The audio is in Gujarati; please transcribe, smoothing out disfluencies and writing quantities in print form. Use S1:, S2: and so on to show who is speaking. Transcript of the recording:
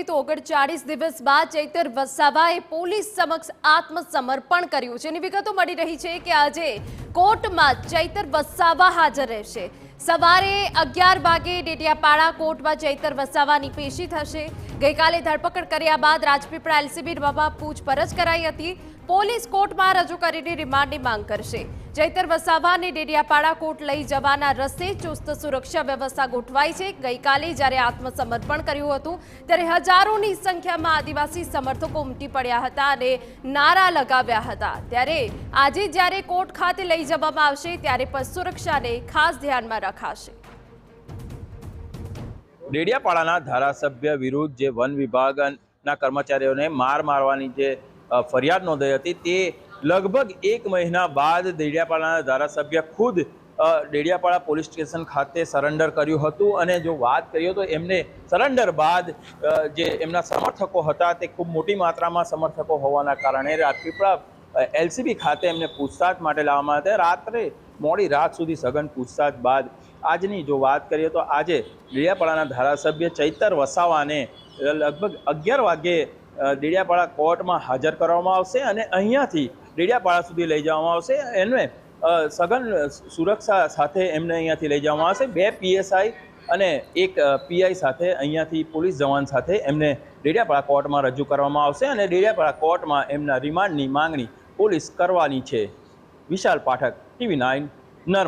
S1: કરીએ તો 39 દિવસ બાદ ચૈતર વસાવાએ પોલીસ સમક્ષ આત્મસમર્પણ કર્યું છે। એની વિગતો મળી રહી છે કે આજે કોર્ટમાં ચૈતર વસાવા હાજર રહેશે। સવારે 11 વાગે ડેડિયાપાડા કોર્ટમાં ચૈતર વસાવાની પેશી થશે। ગઈકાલે ધરપકડ કર્યા બાદ રાજપીપળા એલસીબીમાં પૂછપરછ કરાઈ હતી। પોલીસ કોર્ટમાં રજૂ કરીને રિમાન્ડની માંગ કરશે। ચૈતર વસાવાને ડેડિયાપાડા કોર્ટ લઈ જવાના રસ્તે ચુસ્ત સુરક્ષા વ્યવસ્થા ગોઠવાઈ છે। ગઈકાલે જ્યારે આત્મસમર્પણ કર્યું હતું ત્યારે હજારોની સંખ્યામાં આદિવાસી સમર્થકો ઉમટી પડ્યા હતા અને નારા લગાવ્યા હતા। ત્યારે આજે જ્યારે કોર્ટ ખાતે લઈ જવામાં આવશે ત્યારે પણ સુરક્ષાને ખાસ ધ્યાનમાં રખાશે।
S2: ડેડિયાપાડાના ધારાસભ્ય વિરુદ્ધ જે વન વિભાગના કર્મચારીઓને મારવાની જે ફરિયાદ નોંધાઈ હતી તે લગભગ 1 મહિના બાદ ડેડિયાપાડાના ધારાસભ્ય ખુદ ડેડિયાપાડા પોલીસ સ્ટેશન ખાતે સરેન્ડર કર્યું હતું। અને જો વાત કરીએ તો એમને સરેન્ડર બાદ જે એમના સમર્થકો હતા તે ખૂબ મોટી માત્રામાં સમર્થકો હોવાના કારણે રાજપીપળા એલસીબી ખાતે એમને પૂછતાછ માટે લાવવામાં આવ્યા હતા। રાત્રે મોડી રાત સુધી સઘન પૂછતાછ બાદ આજની જો વાત કરીએ તો આજે ડેડિયાપાડાના ધારાસભ્ય ચૈતર વસાવાને લગભગ 11 વાગ્યે ડેડિયાપાડા કોર્ટમાં હાજર કરવામાં આવશે અને અહીંયાથી ડેડિયાપાડા સુધી લઈ જવામાં આવશે। એમને સઘન સુરક્ષા સાથે એમને અહીંયાથી લઈ જવામાં આવશે। 2 પીએસઆઈ અને 1 પીઆઈ સાથે અહીંયાથી પોલીસ જવાન સાથે એમને ડેડિયાપાડા કોર્ટમાં રજૂ કરવામાં આવશે અને ડેડિયાપાડા કોર્ટમાં એમના રિમાન્ડની માંગણી પોલીસ કરવાની છે। વિશાલ પાઠક, TV9 નર્મદા।